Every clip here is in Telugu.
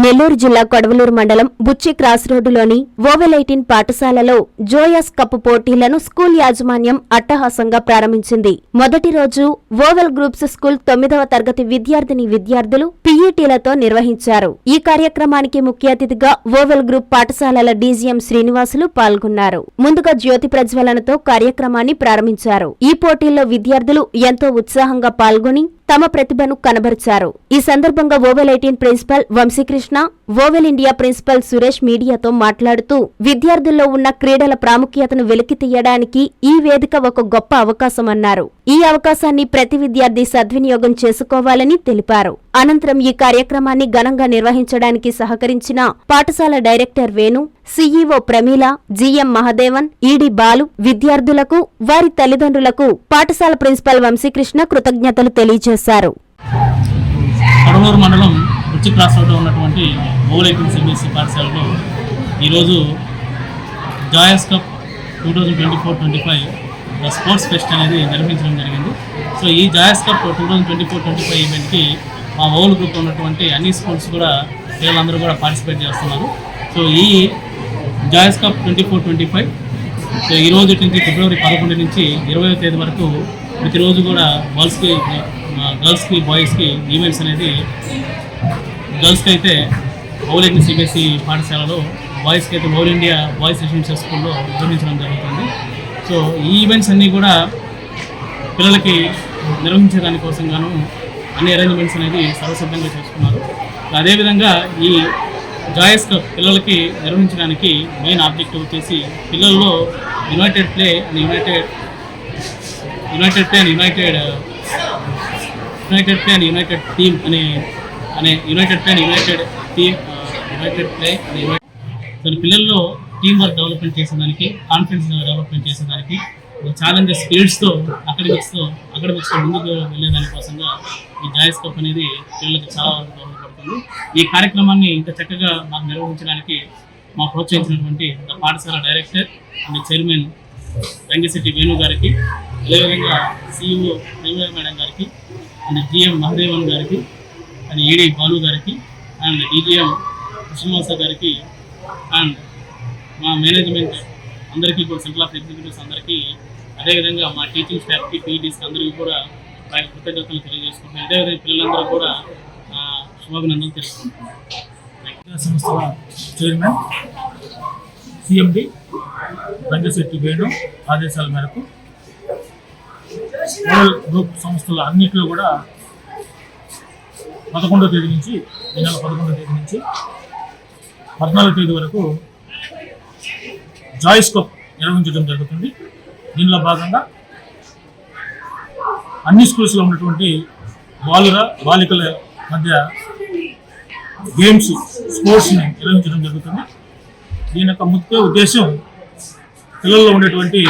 నెల్లూరు జిల్లా కొడవలూరు మండలం బుచ్చి క్రాస్ రోడ్డులోని ఓవెల్ 18 పాఠశాలలో జోయాస్ కప్ పోటీలను స్కూల్ యాజమాన్యం అట్టహాసంగా ప్రారంభించింది. మొదటి రోజు ఓవెల్ గ్రూప్స్ స్కూల్ 9వ తరగతి విద్యార్థులు పీఈటీలతో నిర్వహించారు. ఈ కార్యక్రమానికి ముఖ్య అతిథిగా ఓవెల్ గ్రూప్ పాఠశాలల డీజీఎం శ్రీనివాసులు పాల్గొన్నారు. ముందుగా జ్యోతి ప్రజ్వలనతో కార్యక్రమాన్ని ప్రారంభించారు. ఈ పోటీల్లో విద్యార్థులు ఎంతో ఉత్సాహంగా పాల్గొని తమ ప్రతిభను కనబరిచారు. ఈ సందర్భంగా ఓవెల్ 18 ప్రిన్సిపల్ వంశీకృష్ణ, ఓవెల్ ఇండియా ప్రిన్సిపల్ సురేష్ మీడియాతో మాట్లాడుతూ విద్యార్థుల్లో ఉన్న క్రీడల ప్రాముఖ్యతను వెలికి తీయడానికి ఈ వేదిక ఒక గొప్ప అవకాశమన్నారు. ఈ అవకాశాన్ని ప్రతి విద్యార్థి సద్వినియోగం చేసుకోవాలని తెలిపారు. అనంతరం ఈ కార్యక్రమాన్ని ఘనంగా నిర్వహించడానికి సహకరించిన పాఠశాల director Venu, CEO Pramila, GM Mahadevan, ED Balu, విద్యార్థులకు, వారి తల్లిదండ్రులకు పాఠశాల ప్రిన్సిపల్ వంశీకృష్ణ కృతజ్ఞతలు తెలియజేశారు. కొడవలూరు మండలం బుచ్చి క్రాస్ రోడ్లో ఉన్నటువంటి ఓవెల్ 18 సిబిఎస్ఈ పాఠశాలలో ఈరోజు జాయస్ కప్ 2024-25 స్పోర్ట్స్ ఫెస్ట్ అనేది నిర్వహించడం జరిగింది. సో ఈ జాయస్ కప్ 2024-25 ఈవెంట్కి మా ఓవెల్ గ్రూప్ ఉన్నటువంటి అన్ని స్కూల్స్ కూడా పిల్లలందరూ కూడా పార్టిసిపేట్ చేస్తున్నారు. సో ఈ జాయస్ కప్ 24-25 సో ఈ రోజు నుంచి ఫిబ్రవరి 11 నుంచి 20వ తేదీ వరకు ప్రతిరోజు కూడా గర్ల్స్కి బాయ్స్కి ఈవెంట్స్ అనేది గర్ల్స్కి అయితే ఓవెల్ 18 సిబిఎస్ఈ పాఠశాలలో, బాయ్స్కి అయితే ఓవెల్ ఇండియా బాయ్స్ రెసిడెన్షియల్ స్కూల్లో నిర్వహించడం జరుగుతుంది. సో ఈ ఈవెంట్స్ అన్నీ కూడా పిల్లలకి నిర్వహించేదానికోసం గాను అన్ని అరేంజ్మెంట్స్ అనేది సర్వసిద్ధంగా చేసుకున్నారు. అదేవిధంగా ఈ జాయస్ కప్ పిల్లలకి నిర్వహించడానికి మెయిన్ ఆబ్జెక్టివ్ వచ్చేసి పిల్లల్లో United play and United team పిల్లల్లో టీమ్ వర్క్ డెవలప్మెంట్ చేసేదానికి, కాన్ఫిడెన్స్ డెవలప్మెంట్ చేసేదానికి, ఛాలెంజెస్ స్పిరిట్స్తో అకాడమిక్స్తో ముందుకు వెళ్ళేదానికోసంగా ఈ జాయస్ కప్ అనేది పిల్లలకి చాలా దోహదపడుతుంది. ఈ కార్యక్రమాన్ని ఇంత చక్కగా మాకు నిర్వహించడానికి మా ప్రోత్సహించినటువంటి పాఠశాల director and chairman Rangisetti Venu గారికి, అదేవిధంగా సిఇఓ ప్రేమ మేడం గారికి, అండ్ జిఎం మహదేవన్ గారికి, అండ్ ఈడీ బాలు గారికి, అండ్ డీజీఎం శ్రీనివాస గారికి, అండ్ మా మేనేజ్మెంట్ అందరికీ కూడా, సెంట్రల్ ఆఫ్ ఎగ్జిక్యూటివ్స్ అందరికీ, అదేవిధంగా మా టీచింగ్ స్టాఫ్కి, పీఈటీస్కి అందరికీ కూడా కృతజ్ఞతలు తెలియజేసుకుంటున్నాను. అదేవిధంగా పిల్లలందరూ కూడా శుభాభినందనలు తెలుసుకుంటున్నాను. సంస్థల చైర్మన్ సిఎండి రంగశెట్టి వేణు ఆదేశాల మేరకు ఓవెల్ గ్రూప్ సంస్థల అన్నింటిలో కూడా 11వ తేదీ నుంచి, ఈ నెల 11వ తేదీ నుంచి 14వ తేదీ వరకు జాయస్ కప్ నిర్వహించడం జరుగుతుంది. దీనిలో భాగంగా అన్ని స్కూల్స్లో ఉన్నటువంటి బాలికల మధ్య గేమ్స్, స్పోర్ట్స్ని నిర్వహించడం జరుగుతుంది. దీని యొక్క ముఖ్య ఉద్దేశం పిల్లల్లో ఉండేటువంటి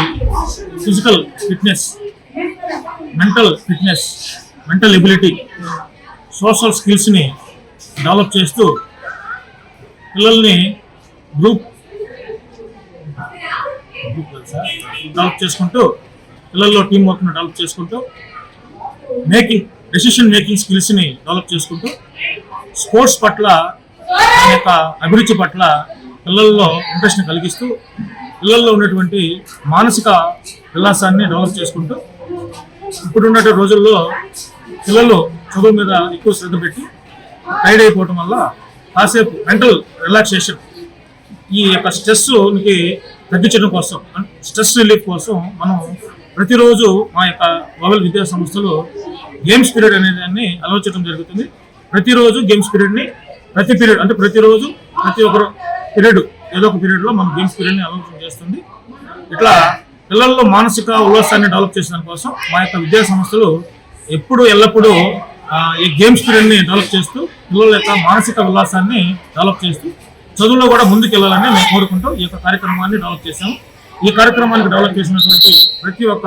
physical fitness, mental fitness, mental ability, social స్కిల్స్ని డెవలప్ చేస్తూ పిల్లల్ని డెవలప్ చేసుకుంటూ, పిల్లల్లో టీం వర్క్ను డెవలప్ చేసుకుంటూ, డెసిషన్ మేకింగ్ స్కిల్స్ని డెవలప్ చేసుకుంటూ, స్పోర్ట్స్ పట్ల యొక్క అభిరుచి పట్ల పిల్లల్లో ఇంట్రెస్ట్ని కలిగిస్తూ, పిల్లల్లో ఉన్నటువంటి మానసిక ఉల్లాసాన్ని డెవలప్ చేసుకుంటూ, ఇప్పుడున్న రోజుల్లో పిల్లలు చదువు మీద ఎక్కువ శ్రద్ధ పెట్టి టైర్డ్ అయిపోవటం వల్ల కాసేపు మెంటల్ రిలాక్సేషన్, ఈ యొక్క స్ట్రెస్కి తగ్గించడం కోసం, స్ట్రెస్ రిలీఫ్ కోసం మనం ప్రతిరోజు మా యొక్క ఓవెల్ విద్యా సంస్థలు గేమ్స్ పీరియడ్ అనే దాన్ని అలవర్చడం జరుగుతుంది. ప్రతిరోజు గేమ్స్ పీరియడ్ని ప్రతిరోజు ప్రతి ఒక్క పీరియడ్ ఏదో ఒక పీరియడ్లో మనం గేమ్స్ పీరియడ్ని అలవర్చడం చేస్తుంది. ఇట్లా పిల్లల్లో మానసిక ఉల్లాసాన్ని డెవలప్ చేసిన కోసం మా యొక్క విద్యా సంస్థలు ఎల్లప్పుడూ ఈ గేమ్స్ పీరియడ్ని డెవలప్ చేస్తూ, పిల్లల యొక్క మానసిక ఉల్లాసాన్ని డెవలప్ చేస్తూ చదువులో కూడా ముందుకు వెళ్ళాలని మేము కోరుకుంటూ ఈ యొక్క కార్యక్రమాన్ని డెవలప్ చేశాము. ఈ కార్యక్రమానికి డెవలప్ చేసినటువంటి ప్రతి ఒక్క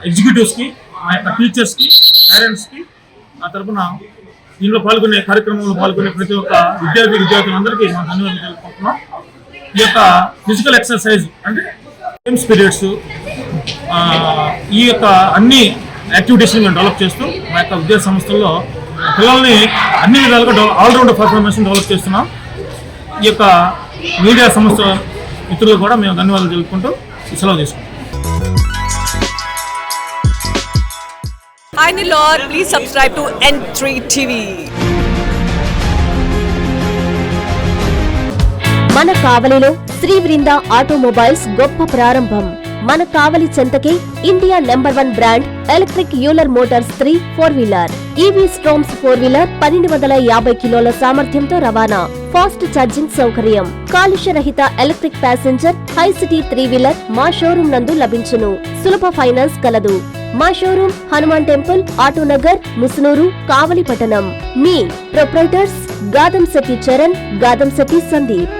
ఎగ్జిక్యూటివ్స్కి, మా యొక్క టీచర్స్కి, పేరెంట్స్కి ఆ తరఫున దీనిలో కార్యక్రమంలో పాల్గొనే ప్రతి ఒక్క విద్యార్థులందరికీ మా ధన్యవాదాలు తెలుపుకుంటున్నాం. ఈ యొక్క ఫిజికల్ ఎక్సర్సైజ్ అంటే గేమ్స్ పీరియడ్స్, ఈ యొక్క అన్ని యాక్టివిటీస్ని మేము డెవలప్ చేస్తూ మా యొక్క విద్యా సంస్థల్లో పిల్లల్ని అన్ని విధాలుగా ఆల్రౌండ్ పర్ఫార్మెన్స్ డెవలప్ చేస్తున్నాం. ఈ యొక్క మీడియా సంస్థ మిత్రులు కూడా మేము ధన్యవాదాలు తెలుపుకుంటూ సెలవు తీసుకుంటాం. Hi Nilor, please subscribe to N3 TV. మన కావలిలో శ్రీ బృంద ఆటోమొబైల్స్ గొప్ప ప్రారంభం. మన కావలి చెంతకే India #1 brand electric Euler motors 3 four wheeler, EV Stroms four wheeler 1250 కిలోల సామర్థ్యంతో రవాణా, ఫాస్ట్ ఛార్జింగ్ సౌకర్యం, కాలుష్య రహిత electric passenger high city three wheeler మా షోరూం నందు లభించును. సులభ ఫైనాన్స్ కలదు. మా షోరూం హనుమాన్ టెంపుల్, ఆటోనగర్, ముసునూరు, కావలి పట్టణం. మీ ప్రొప్రైటర్స్ గాదంశెట్టి చరణ్, గాదంశెట్టి సందీప్.